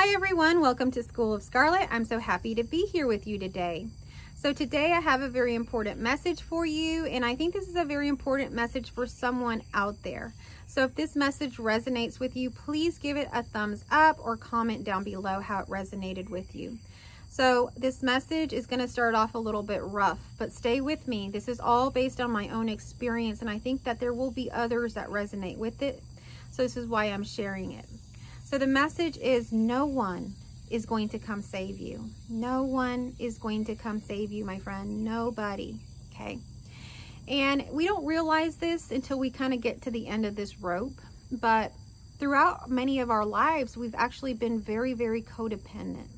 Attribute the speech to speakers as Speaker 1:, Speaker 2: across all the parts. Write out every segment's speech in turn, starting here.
Speaker 1: Hi everyone, welcome to School of Scarlet. I'm so happy to be here with you today. So today I have a very important message for you, and I think this is a very important message for someone out there. So if this message resonates with you, please give it a thumbs up or comment down below how it resonated with you. So this message is going to start off a little bit rough, but stay with me. This is all based on my own experience, and I think that there will be others that resonate with it. So this is why I'm sharing it. So the message is, no one is going to come save you. No one is going to come save you, my friend. Nobody. Okay. And we don't realize this until we kind of get to the end of this rope. But throughout many of our lives, we've actually been very, very codependent.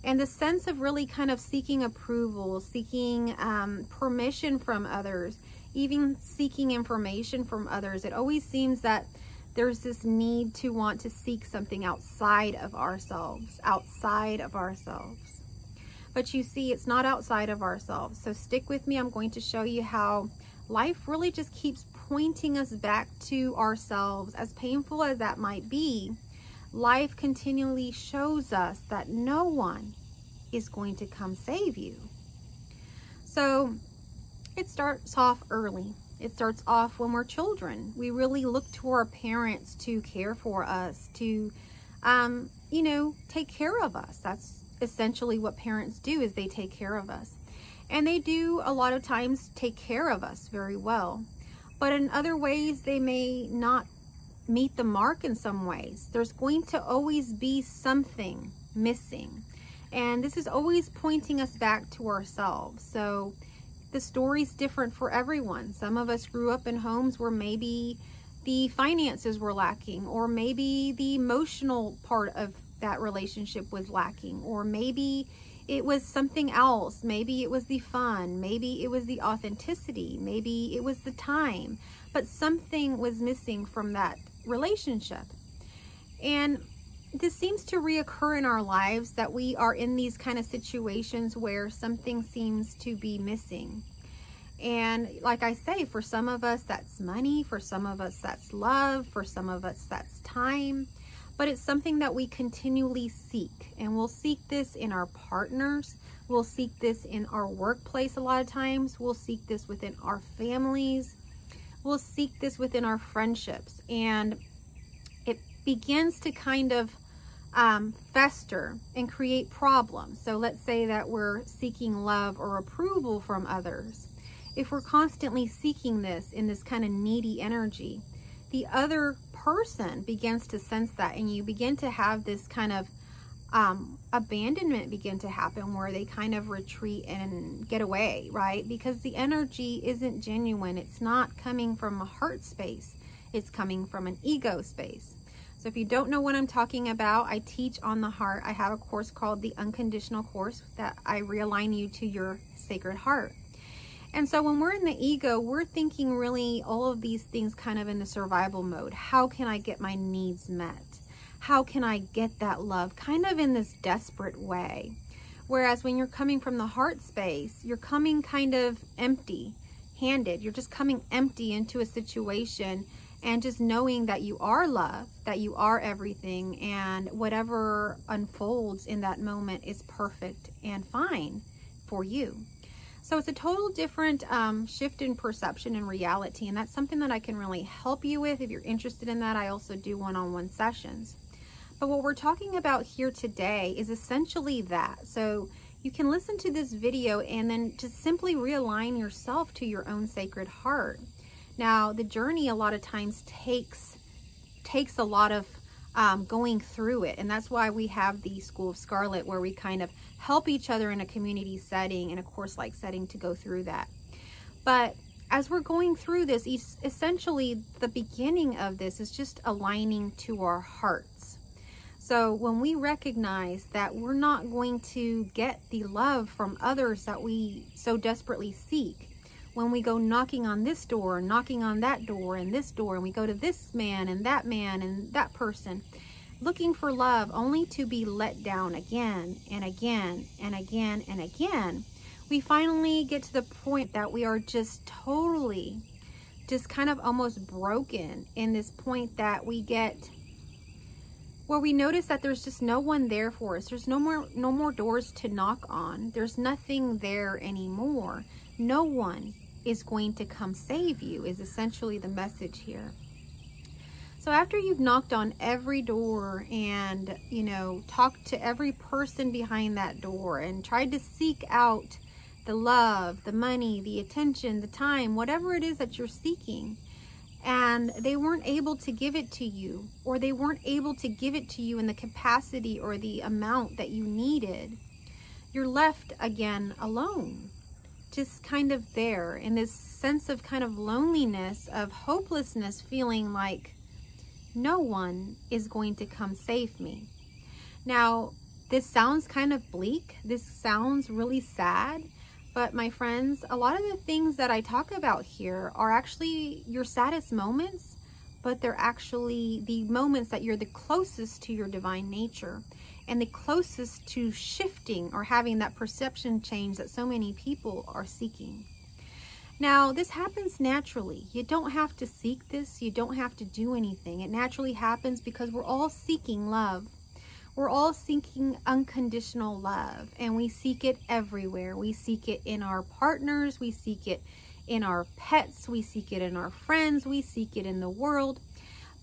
Speaker 1: And the sense of really kind of seeking approval, seeking permission from others, even seeking information from others, it always seems that there's this need to want to seek something outside of ourselves, But you see, it's not outside of ourselves. So stick with me. I'm going to show you how life really just keeps pointing us back to ourselves. As painful as that might be, life continually shows us that no one is going to come save you. So it starts off early. It starts off when we're children. We really look to our parents to care for us, to, take care of us. That's essentially what parents do, is they take care of us. And they do a lot of times take care of us very well. But in other ways, they may not meet the mark in some ways. There's going to always be something missing. And this is always pointing us back to ourselves. So the story's different for everyone. Some of us grew up in homes where maybe the finances were lacking, or maybe the emotional part of that relationship was lacking, or maybe it was something else. Maybe it was the fun, maybe it was the authenticity, maybe it was the time, but something was missing from that relationship. And this seems to reoccur in our lives, that we are in these kind of situations where something seems to be missing. And like I say, for some of us, that's money. For some of us, that's love. For some of us, that's time. But it's something that we continually seek. And we'll seek this in our partners. We'll seek this in our workplace a lot of times. We'll seek this within our families. We'll seek this within our friendships. And it begins to kind of fester and create problems. So let's say that we're seeking love or approval from others. If we're constantly seeking this in this kind of needy energy, the other person begins to sense that, and you begin to have this kind of abandonment begin to happen, where they kind of retreat and get away, right? Because the energy isn't genuine. It's not coming from a heart space. It's coming from an ego space. So if you don't know what I'm talking about, I teach on the heart. I have a course called the Unconditional Course that I realign you to your sacred heart. And so when we're in the ego, we're thinking really all of these things kind of in the survival mode. How can I get my needs met? How can I get that love? Kind of in this desperate way. Whereas when you're coming from the heart space, you're coming kind of empty-handed. You're just coming empty into a situation, and just knowing that you are love, that you are everything, and whatever unfolds in that moment is perfect and fine for you. So it's a total different shift in perception and reality, and that's something that I can really help you with. If you're interested in that, I also do one-on-one sessions. But what we're talking about here today is essentially that. So you can listen to this video and then just simply realign yourself to your own sacred heart. Now, the journey a lot of times takes a lot of going through it. And that's why we have the School of Scarlet, where we kind of help each other in a community setting, in a course-like setting, to go through that. But as we're going through this, essentially the beginning of this is just aligning to our hearts. So when we recognize that we're not going to get the love from others that we so desperately seek, when we go knocking on this door, knocking on that door, and this door, and we go to this man and that person, looking for love, only to be let down again and again and again and again, we finally get to the point that we are just totally, just kind of almost broken, in this point that where we notice that there's just no one there for us. There's no more doors to knock on. There's nothing there anymore. No one is going to come save you, is essentially the message here. So after you've knocked on every door and, you know, talked to every person behind that door and tried to seek out the love, the money, the attention, the time, whatever it is that you're seeking, and they weren't able to give it to you, or they weren't able to give it to you in the capacity or the amount that you needed, you're left again alone, just kind of there in this sense of kind of loneliness, of hopelessness, feeling like no one is going to come save me. Now, this sounds kind of bleak. This sounds really sad. But my friends, a lot of the things that I talk about here are actually your saddest moments, but they're actually the moments that you're the closest to your divine nature and the closest to shifting or having that perception change that so many people are seeking. Now, this happens naturally. You don't have to seek this. You don't have to do anything. It naturally happens because we're all seeking love. We're all seeking unconditional love, and we seek it everywhere. We seek it in our partners. We seek it in our pets. We seek it in our friends. We seek it in the world.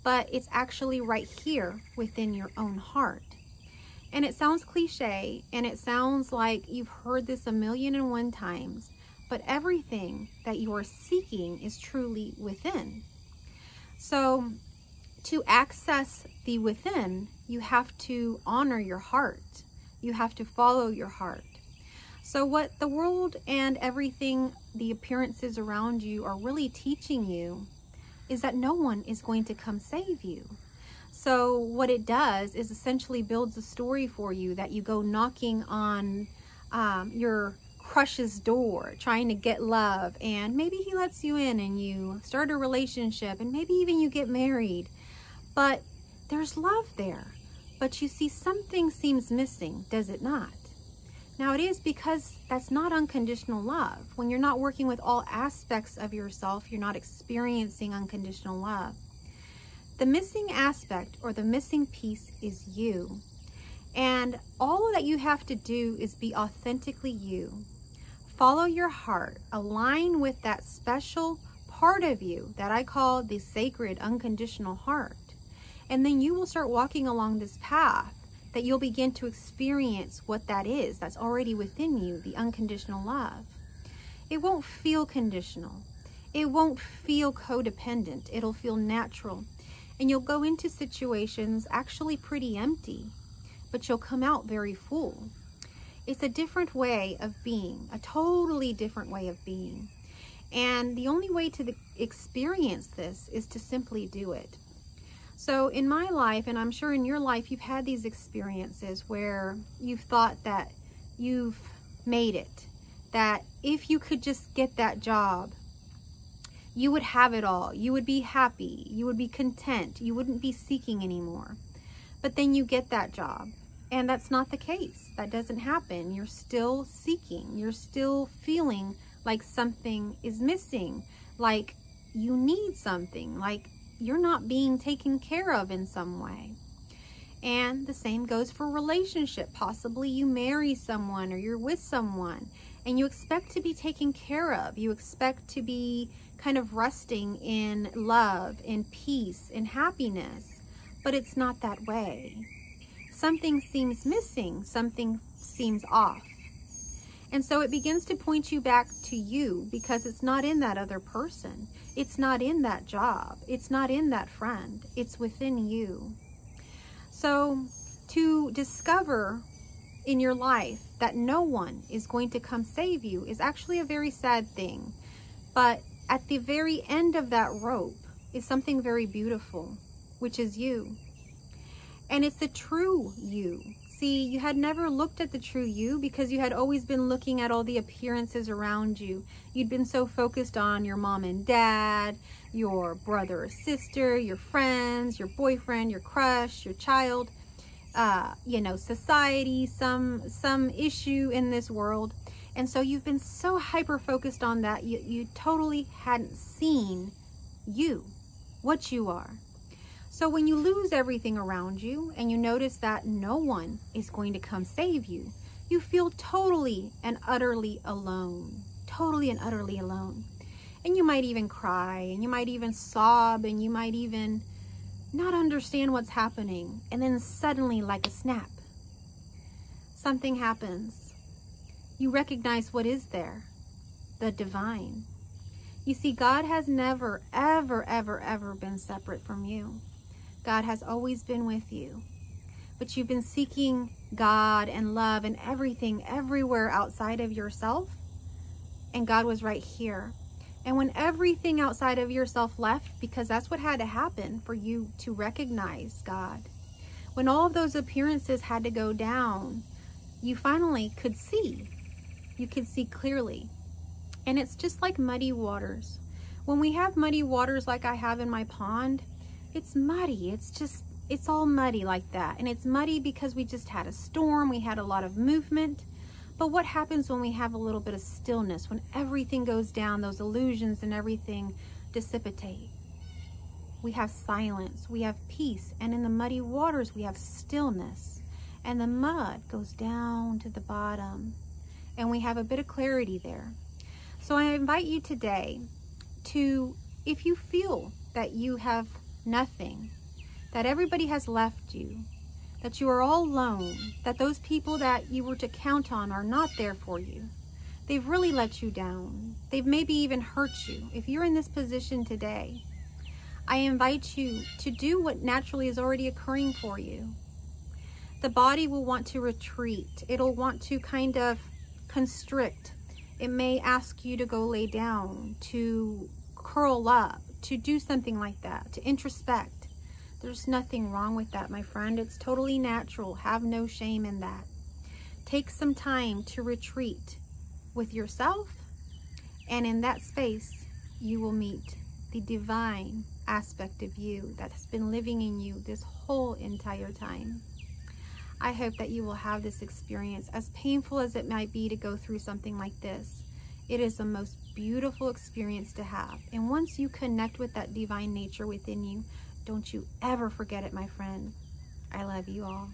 Speaker 1: But it's actually right here within your own heart. And it sounds cliche, and it sounds like you've heard this 1,000,001 times, but everything that you are seeking is truly within. So to access the within, you have to honor your heart. You have to follow your heart. So what the world and everything, the appearances around you are really teaching you is that no one is going to come save you. So what it does is essentially builds a story for you that you go knocking on your crush's door, trying to get love, and maybe he lets you in and you start a relationship, and maybe even you get married. But there's love there. But you see, something seems missing, does it not? Now, it is because that's not unconditional love. When you're not working with all aspects of yourself, you're not experiencing unconditional love. The missing aspect or the missing piece is you. And all that you have to do is be authentically you. Follow your heart. Align with that special part of you that I call the sacred unconditional heart. And then you will start walking along this path that you'll begin to experience what that is that's already within you, the unconditional love. It won't feel conditional. It won't feel codependent. It'll feel natural. And you'll go into situations actually pretty empty, but you'll come out very full. It's a different way of being, a totally different way of being. And the only way to experience this is to simply do it. So in my life, and I'm sure in your life, you've had these experiences where you've thought that you've made it, that if you could just get that job, you would have it all. You would be happy. You would be content. You wouldn't be seeking anymore. But then you get that job, and that's not the case. That doesn't happen. You're still seeking. You're still feeling like something is missing, like you need something, like you're not being taken care of in some way. And the same goes for relationship. Possibly you marry someone or you're with someone and you expect to be taken care of. You expect to be kind of resting in love, in peace, in happiness, but it's not that way. Something seems missing. Something seems off. And so it begins to point you back to you because it's not in that other person. It's not in that job. It's not in that friend. It's within you. So to discover in your life that no one is going to come save you is actually a very sad thing. But at the very end of that rope is something very beautiful, which is you. And it's the true you. See, you had never looked at the true you because you had always been looking at all the appearances around you. You'd been so focused on your mom and dad, your brother or sister, your friends, your boyfriend, your crush, your child, society, some issue in this world. And so you've been so hyper focused on that, you totally hadn't seen you, what you are. So when you lose everything around you and you notice that no one is going to come save you, you feel totally and utterly alone. Totally and utterly alone. And you might even cry, and you might even sob, and you might even not understand what's happening. And then suddenly, like a snap, something happens. You recognize what is there, the divine. You see, God has never, ever, ever, ever been separate from you. God has always been with you. But you've been seeking God and love and everything everywhere outside of yourself. And God was right here. And when everything outside of yourself left, because that's what had to happen for you to recognize God, when all of those appearances had to go down, you finally could see. You could see clearly. And it's just like muddy waters. When we have muddy waters like I have in my pond, it's muddy. It's all muddy like that. And it's muddy because we just had a storm. We had a lot of movement. But what happens when we have a little bit of stillness, when everything goes down, those illusions and everything dissipate? We have silence, we have peace, and in the muddy waters, we have stillness. And the mud goes down to the bottom, and we have a bit of clarity there. So I invite you today to, if you feel that you have nothing, that everybody has left you, that you are all alone, that those people that you were to count on are not there for you. They've really let you down. They've maybe even hurt you. If you're in this position today, I invite you to do what naturally is already occurring for you. The body will want to retreat. It'll want to kind of constrict. It may ask you to go lay down, to curl up, to do something like that, to introspect. There's nothing wrong with that, my friend. It's totally natural. Have no shame in that. Take some time to retreat with yourself, and in that space, you will meet the divine aspect of you that has been living in you this whole entire time. I hope that you will have this experience, as painful as it might be to go through something like this. It is the most beautiful experience to have. And once you connect with that divine nature within you, don't you ever forget it, my friend. I love you all.